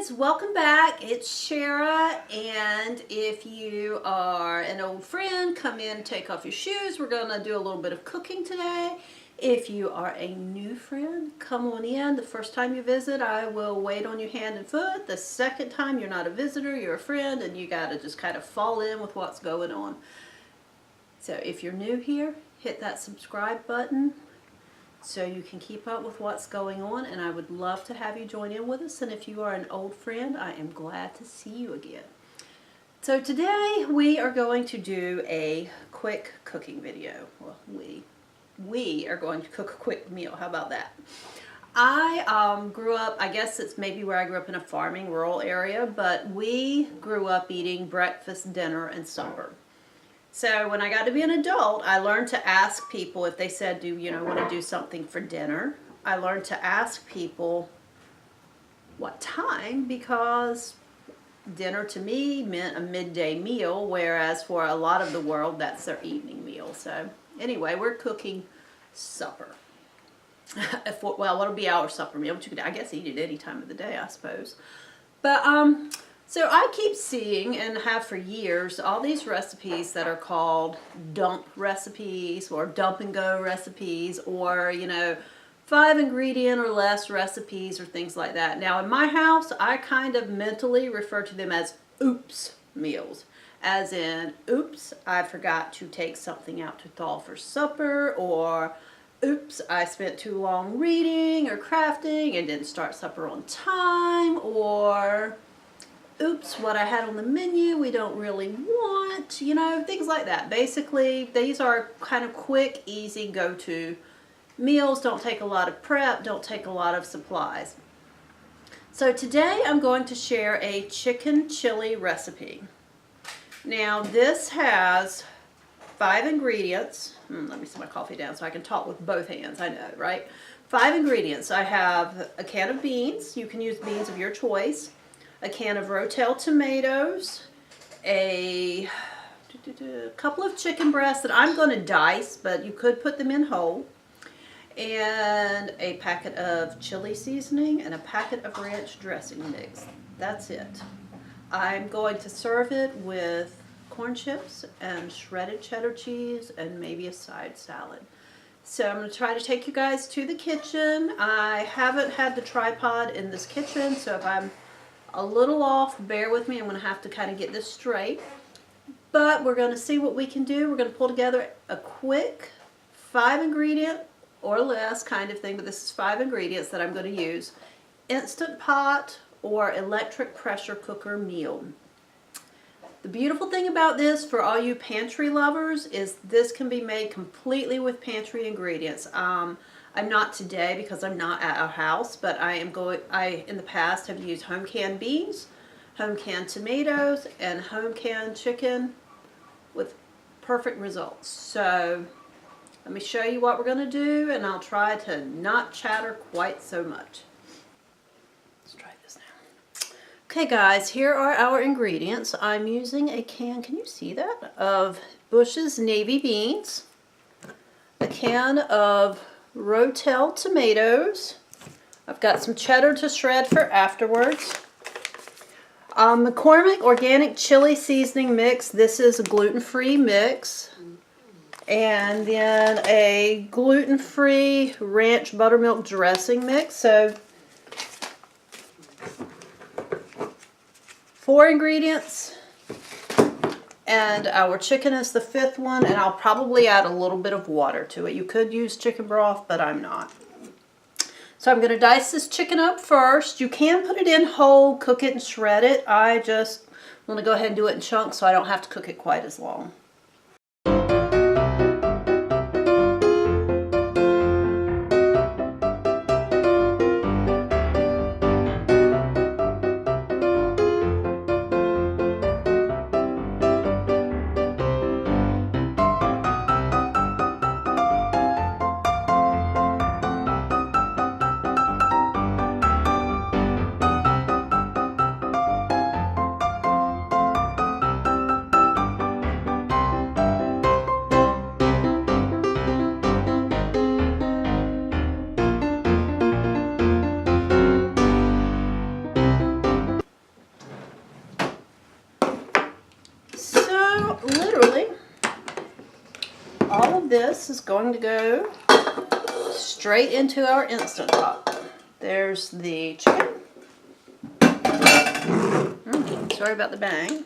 guys, welcome back. It's Shara, and if you are an old friend, come in, take off your shoes. We're going to do a little bit of cooking today. If you are a new friend, come on in. The first time you visit, I will wait on you hand and foot. The second time, you're not a visitor, you're a friend, and you got to just kind of fall in with what's going on. So if you're new here, hit that subscribe button so you can keep up with what's going on, and I would love to have you join in with us. And if you are an old friend, I am glad to see you again. So today we are going to do a quick cooking video. Well, we are going to cook a quick meal. How about that? I grew up, I guess it's maybe where I grew up, in a farming rural area, but we grew up eating breakfast, dinner, and supper. So when I got to be an adult, I learned to ask people if they said, do you want to do something for dinner? I learned to ask people what time, because dinner to me meant a midday meal, whereas for a lot of the world, that's their evening meal. So anyway, we're cooking supper. Well, it'll be our supper meal, but you could, I guess, eat it any time of the day, I suppose. But so I keep seeing, and have for years, all these recipes that are called dump recipes or dump and go recipes, or 5 ingredient or less recipes or things like that. Now in my house, I kind of mentally refer to them as oops meals. As in, oops, I forgot to take something out to thaw for supper, or oops, I spent too long reading or crafting and didn't start supper on time, or oops, what I had on the menu we don't really want, things like that. Basically, these are kind of quick, easy, go-to meals. Don't take a lot of prep, don't take a lot of supplies. So today I'm going to share a chicken chili recipe. Now this has 5 ingredients. Let me set my coffee down so I can talk with both hands, I know, right? 5 ingredients. I have a can of beans. You can use beans of your choice. A can of rotel tomatoes, a couple of chicken breasts that I'm going to dice, but you could put them in whole, and a packet of chili seasoning and a packet of ranch dressing mix. That's it. I'm going to serve it with corn chips and shredded cheddar cheese and maybe a side salad. So I'm going to try to take you guys to the kitchen. I haven't had the tripod in this kitchen, so if I'm a little off, bear with me. I'm going to have to kind of get this straight. But we're going to see what we can do. We're going to pull together a quick 5 ingredient or less kind of thing, but this is 5 ingredients that I'm going to use. Instant pot or electric pressure cooker meal. The beautiful thing about this, for all you pantry lovers, is this can be made completely with pantry ingredients. I'm not today because I'm not at our house, but I in the past have used home canned beans, home canned tomatoes, and home canned chicken with perfect results. So let me show you what we're going to do, and I'll try to not chatter quite so much. Let's try this now. Okay guys, here are our ingredients. I'm using a can, can you see that, of Bush's navy beans, a can of rotel tomatoes. I've got some cheddar to shred for afterwards. McCormick organic chili seasoning mix. This is a gluten-free mix. And then a gluten-free ranch buttermilk dressing mix. So 4 ingredients. And our chicken is the 5th one, and I'll probably add a little bit of water to it. You could use chicken broth, but I'm not. So I'm going to dice this chicken up first. You can put it in whole, cook it and shred it. I just want to go ahead and do it in chunks so I don't have to cook it quite as long. this is going to go straight into our Instant Pot. There's the chicken. Sorry about the bang.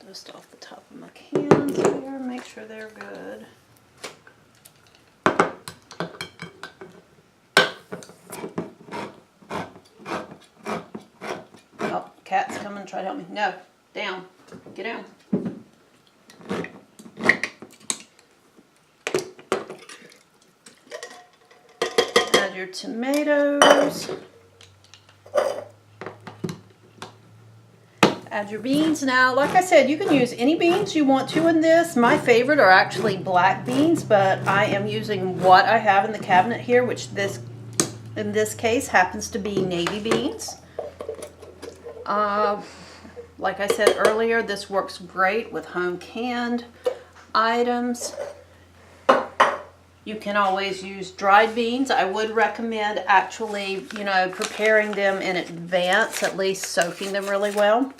Dust off the top of my cans here, make sure they're good. Oh, cat's coming, try to help me. No, down, get down. Add your tomatoes. Add your beans. Now, like I said, you can use any beans you want to in this. My favorite are actually black beans, but I am using what I have in the cabinet here, which in this case happens to be navy beans. Like I said earlier, this works great with home canned items. You can always use dried beans. I would recommend actually, preparing them in advance, at least soaking them really well.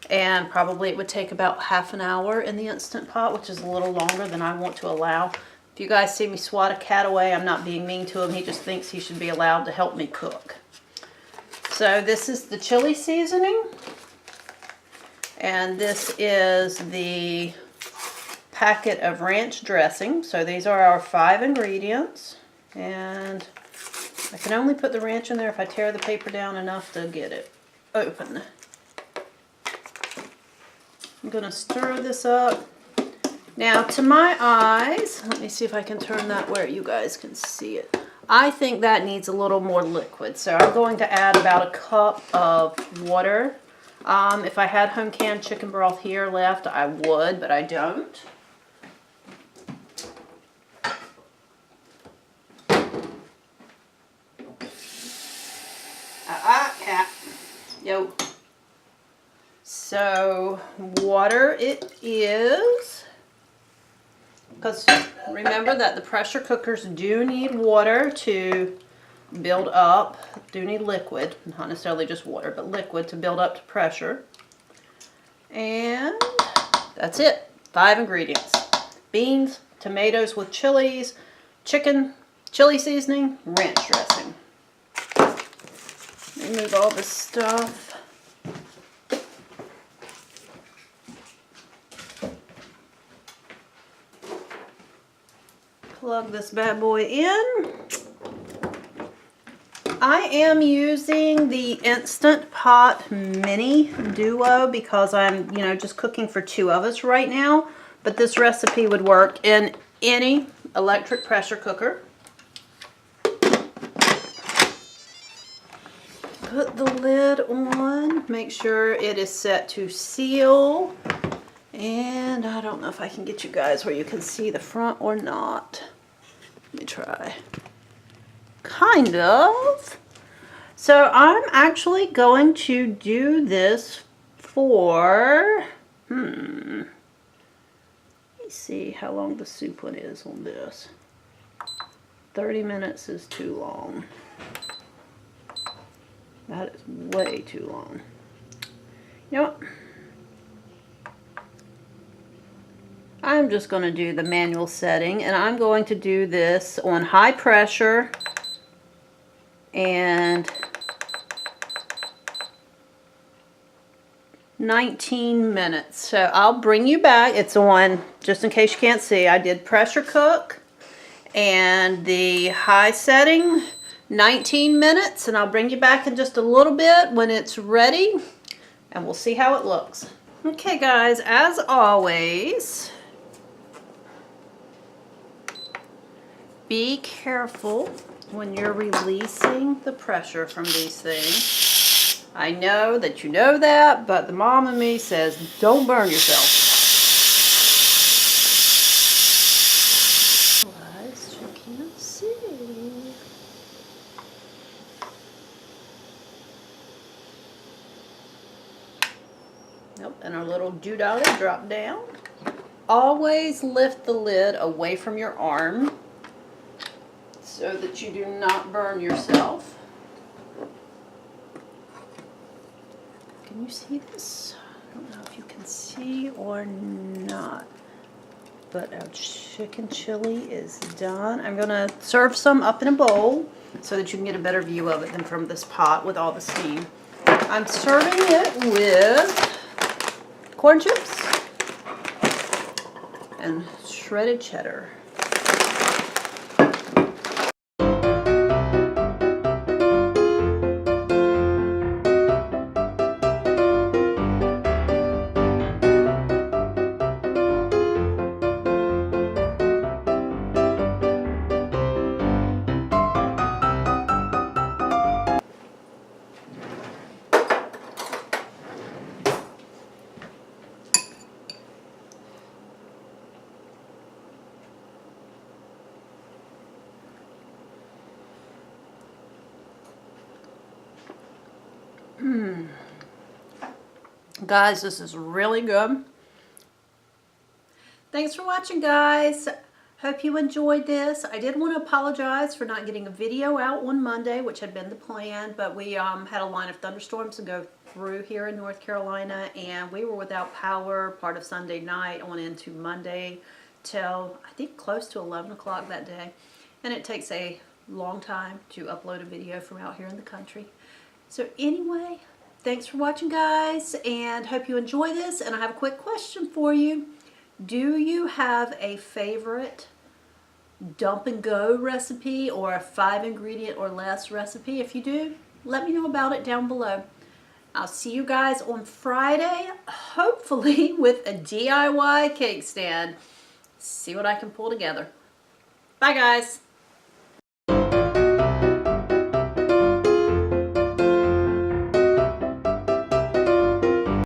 And probably it would take about half an hour in the Instant Pot, which is a little longer than I want to allow. If you guys see me swat a cat away, I'm not being mean to him. He just thinks he should be allowed to help me cook. So this is the chili seasoning. And this is the packet of ranch dressing. So these are our 5 ingredients. And I can only put the ranch in there if I tear the paper down enough to get it open. I'm going to stir this up. Now, to my eyes, let me see if I can turn that where you guys can see it. I think that needs a little more liquid, so I'm going to add about a cup of water. If I had home canned chicken broth here left, I would, but I don't. Cat. Yo. So, water it is, because remember that the pressure cookers do need water to build up, do need liquid, not necessarily just water, but liquid to build up to pressure. And that's it, 5 ingredients. Beans, tomatoes with chilies, chicken, chili seasoning, ranch dressing. Remove all this stuff. Plug this bad boy in. I am using the Instant Pot Mini Duo because I'm, just cooking for 2 of us right now. But this recipe would work in any electric pressure cooker. Put the lid on. Make sure it is set to seal. And I don't know if I can get you guys where you can see the front or not. Let me try. Kind of. So I'm actually going to do this for, let me see how long the soup one is on this. 30 minutes is too long. That is way too long. You know what? I'm just going to do the manual setting, and I'm going to do this on high pressure and 19 minutes. So I'll bring you back. It's on, just in case you can't see, I did pressure cook and the high setting, 19 minutes, and I'll bring you back in just a little bit when it's ready, and we'll see how it looks. Okay guys, as always, be careful when you're releasing the pressure from these things. I know that you know that, but the mom in me says don't burn yourself. Otherwise, you can't see. Nope, and our little doodolly drop down. Always lift the lid away from your arm so that you do not burn yourself. Can you see this? I don't know if you can see or not, but our chicken chili is done. I'm gonna serve some up in a bowl so that you can get a better view of it than from this pot with all the steam. I'm serving it with corn chips and shredded cheddar. Guys, this is really good. Thanks for watching, guys. Hope you enjoyed this. I did want to apologize for not getting a video out on Monday, which had been the plan, but we had a line of thunderstorms to go through here in North Carolina, and we were without power part of Sunday night on into Monday till I think close to 11 o'clock that day. And it takes a long time to upload a video from out here in the country. So anyway, thanks for watching, guys, and hope you enjoy this. And I have a quick question for you. Do you have a favorite dump and go recipe or a 5-ingredient or less recipe? If you do, let me know about it down below. I'll see you guys on Friday, hopefully with a DIY cake stand. See what I can pull together. Bye, guys.